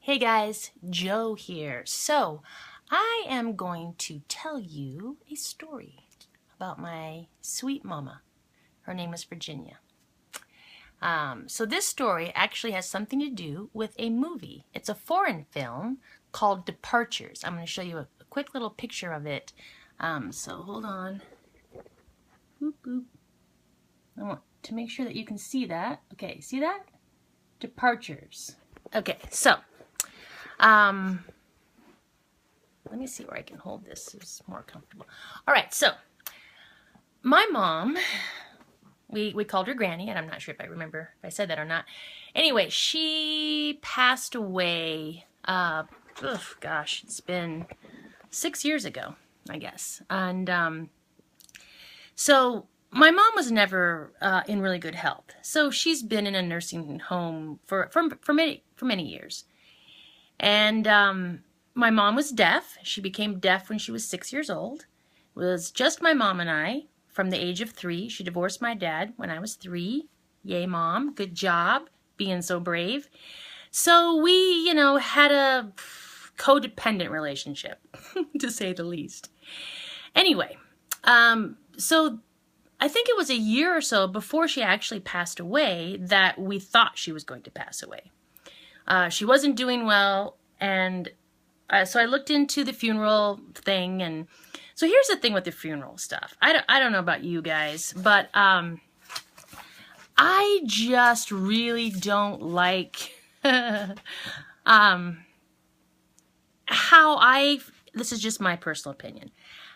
Hey guys, Joe here. So, I am going to tell you a story about my sweet mama. Her name is Virginia. So this story actually has something to do with a movie. It's a foreign film called Departures. I'm going to show you a quick little picture of it. So hold on. Boop, boop. I want to make sure that you can see that. Okay, see that? Departures. Okay, so let me see where I can hold this. It's more comfortable. All right, so my mom, we called her Granny, and I'm not sure if I remember if I said that or not. Anyway, she passed away, gosh, it's been 6 years ago, I guess. And so my mom was never in really good health. So she's been in a nursing home for many years. And my mom was deaf. She became deaf when she was 6 years old. It was just my mom and I from the age of 3. She divorced my dad when I was 3. Yay, Mom. Good job being so brave. So we, had a codependent relationship, to say the least. Anyway, so I think it was a year or so before she actually passed away that we thought she was going to pass away. She wasn't doing well, and so I looked into the funeral thing, and so here's the thing with the funeral stuff. I don't know about you guys, but I just really don't like this is just my personal opinion,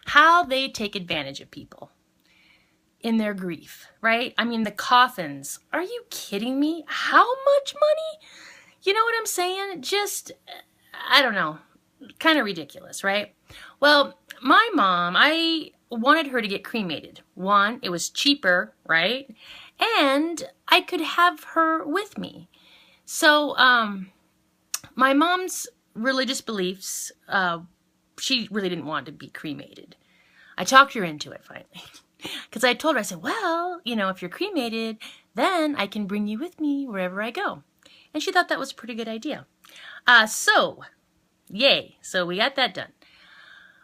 how they take advantage of people in their grief, right? I mean, the coffins. Are you kidding me? How much money? You know what I'm saying? Just, I don't know, kind of ridiculous, right? Well, my mom, I wanted her to get cremated. One, it was cheaper, right? And I could have her with me. So, my mom's religious beliefs, she really didn't want to be cremated. I talked her into it finally. Because I told her, I said, well, if you're cremated, then I can bring you with me wherever I go. And she thought that was a pretty good idea. So, yay. So we got that done.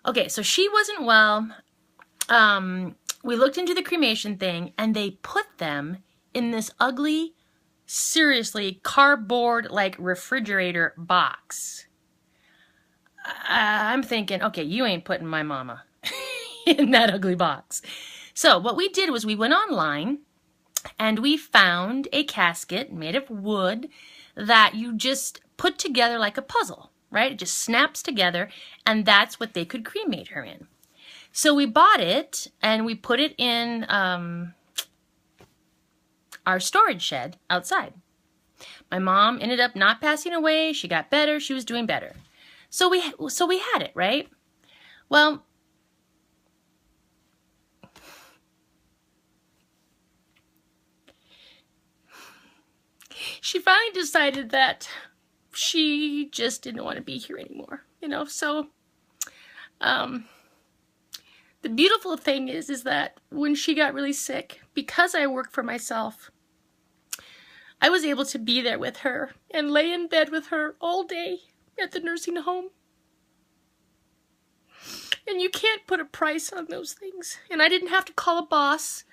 Okay, so she wasn't well. We looked into the cremation thing, and they put them in this ugly, seriously, cardboard-like refrigerator box. I'm thinking, okay, you ain't putting my mama in that ugly box. So what we did was we went online, and we found a casket made of wood that you just put together like a puzzle, right? It just snaps together, and that's what they could cremate her in. So we bought it, and we put it in our storage shed outside. My mom ended up not passing away. She got better. She was doing better. So we had it, right? Well, she finally decided that she just didn't want to be here anymore, so the beautiful thing is that when she got really sick, because I work for myself, I was able to be there with her and lay in bed with her all day at the nursing home. And you can't put a price on those things. And I didn't have to call a boss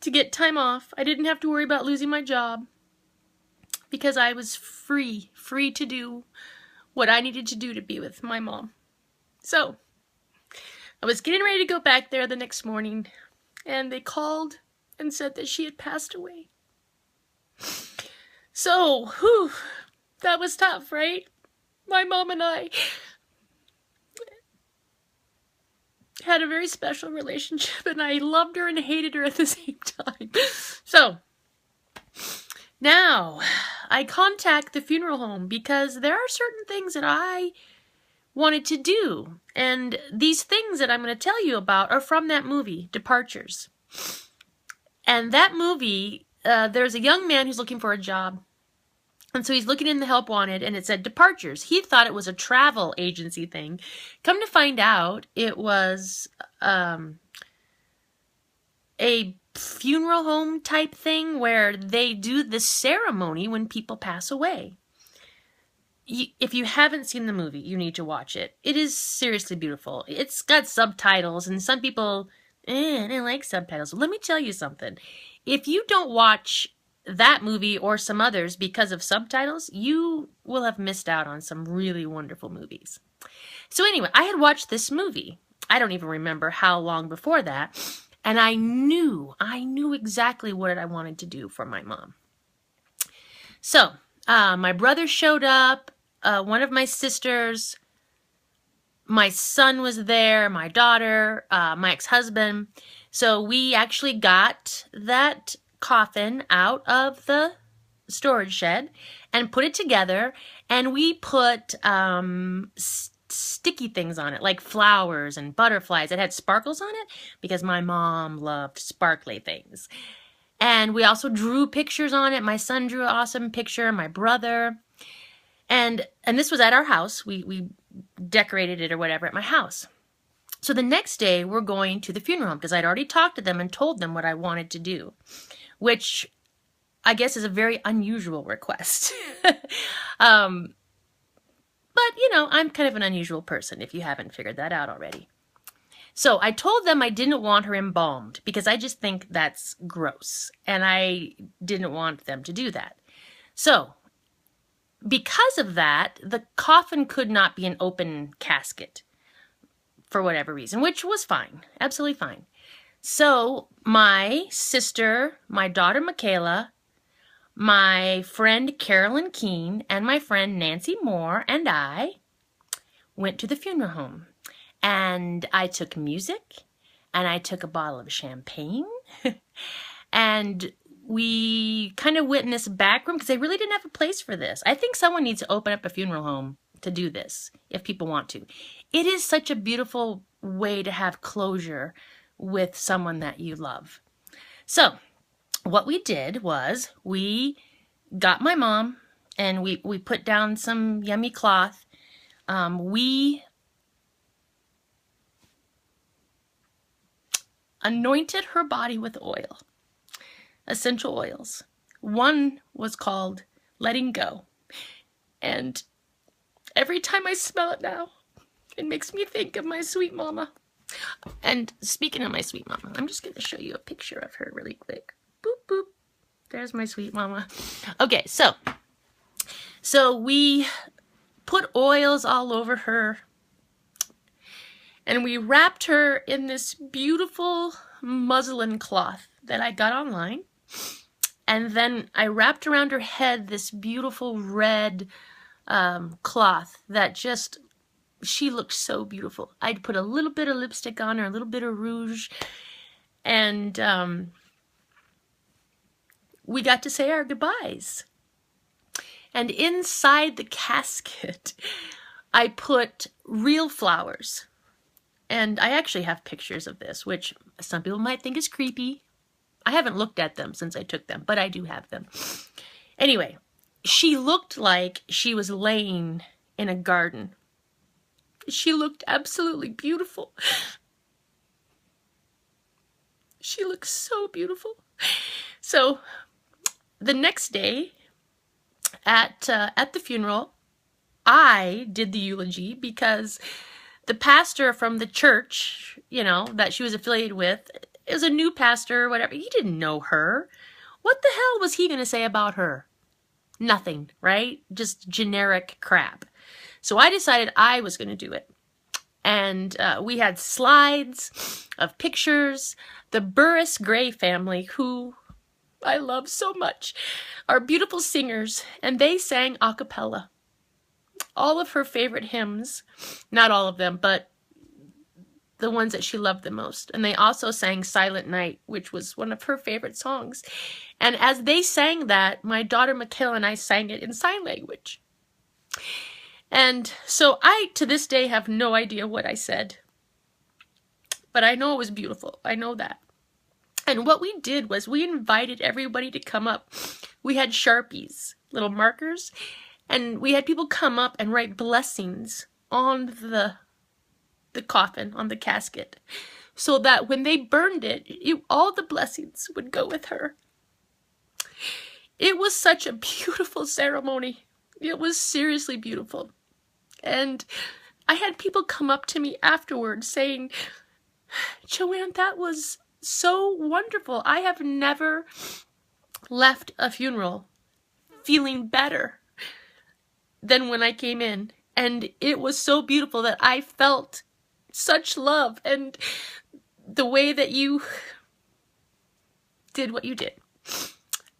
to get time off. I didn't have to worry about losing my job, because I was free to do what I needed to do to be with my mom. So, I was getting ready to go back there the next morning, and they called and said that she had passed away. So, that was tough, right? My mom and I had a very special relationship, and I loved her and hated her at the same time. So, now, I contact the funeral home because there are certain things that I wanted to do. And these things that I'm going to tell you about are from that movie, Departures. And that movie, there's a young man who's looking for a job. And so he's looking in the help wanted, and it said Departures. He thought it was a travel agency thing. Come to find out, it was a funeral home type thing where they do the ceremony when people pass away. if you haven't seen the movie, you need to watch it. It is seriously beautiful. It's got subtitles, and some people, I don't like subtitles. Let me tell you something. If you don't watch that movie or some others because of subtitles, you will have missed out on some really wonderful movies. So anyway, I had watched this movie. I don't even remember how long before that. And I knew exactly what I wanted to do for my mom. So, my brother showed up, one of my sisters, my son was there, my daughter, my ex-husband. So we actually got that coffin out of the storage shed and put it together, and we put sticky things on it, like flowers and butterflies. It had sparkles on it because my mom loved sparkly things. And we also drew pictures on it. My son drew an awesome picture, my brother. And this was at our house. We decorated it or whatever at my house. So the next day we're going to the funeral home because I'd already talked to them and told them what I wanted to do, which I guess is a very unusual request. But, you know, I'm kind of an unusual person if you haven't figured that out already. So I told them I didn't want her embalmed because I just think that's gross. And I didn't want them to do that. So because of that, the coffin could not be an open casket for whatever reason, which was fine. Absolutely fine. So my sister, my daughter Michaela, my friend Carolyn Keene, and my friend Nancy Moore and I went to the funeral home. And I took music, and I took a bottle of champagne, and we kind of went in this back room because they really didn't have a place for this. I think someone needs to open up a funeral home to do this if people want to. It is such a beautiful way to have closure with someone that you love. So what we did was we got my mom and we put down some yummy cloth. We anointed her body with oil, essential oils. One was called Letting Go. And every time I smell it now, it makes me think of my sweet mama. And speaking of my sweet mama, I'm just going to show you a picture of her really quick. Boop, boop. There's my sweet mama. Okay, so we put oils all over her, and we wrapped her in this beautiful muslin cloth that I got online. And then I wrapped around her head this beautiful red cloth that just, she looked so beautiful. I'd put a little bit of lipstick on her, a little bit of rouge, and we got to say our goodbyes. And inside the casket, I put real flowers. And I actually have pictures of this, which some people might think is creepy. I haven't looked at them since I took them, but I do have them. Anyway, she looked like she was laying in a garden. She looked absolutely beautiful. She looked so beautiful. So the next day at the funeral, I did the eulogy because the pastor from the church, you know, that she was affiliated with, is a new pastor or whatever. He didn't know her. What the hell was he going to say about her? Nothing, right? Just generic crap. So I decided I was going to do it. And we had slides of pictures. The Burris Gray family, who I love so much, are beautiful singers, and they sang a cappella. All of her favorite hymns, not all of them, but the ones that she loved the most. And they also sang Silent Night, which was one of her favorite songs. And as they sang that, my daughter Michaela and I sang it in sign language. And so I, to this day, have no idea what I said. But I know it was beautiful. I know that. And what we did was we invited everybody to come up. We had Sharpies, little markers, and we had people come up and write blessings on the coffin, on the casket, so that when they burned it, all the blessings would go with her. It was such a beautiful ceremony. It was seriously beautiful. And I had people come up to me afterwards saying, Joanne, that was so wonderful. I have never left a funeral feeling better than when I came in. And it was so beautiful that I felt such love, and the way that you did what you did.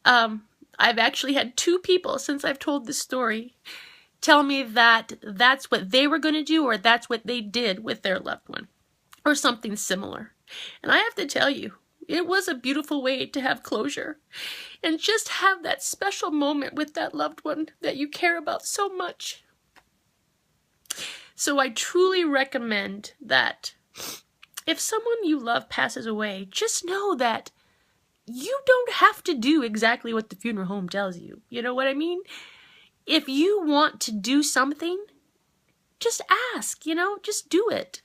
I've actually had 2 people since I've told this story tell me that that's what they were going to do, or that's what they did with their loved one, or something similar. And I have to tell you, it was a beautiful way to have closure and just have that special moment with that loved one that you care about so much. So I truly recommend that if someone you love passes away, just know that you don't have to do exactly what the funeral home tells you. You know what I mean? If you want to do something, just ask, just do it.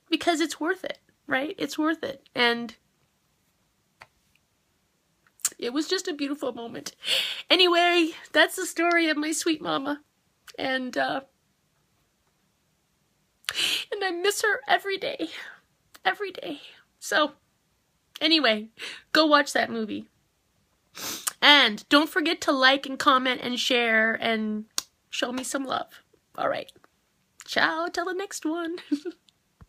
Because it's worth it, right? It's worth it. And it was just a beautiful moment. Anyway, that's the story of my sweet mama. And I miss her every day. Every day. So, anyway, go watch that movie. And don't forget to like and comment and share and show me some love. All right. Ciao till the next one.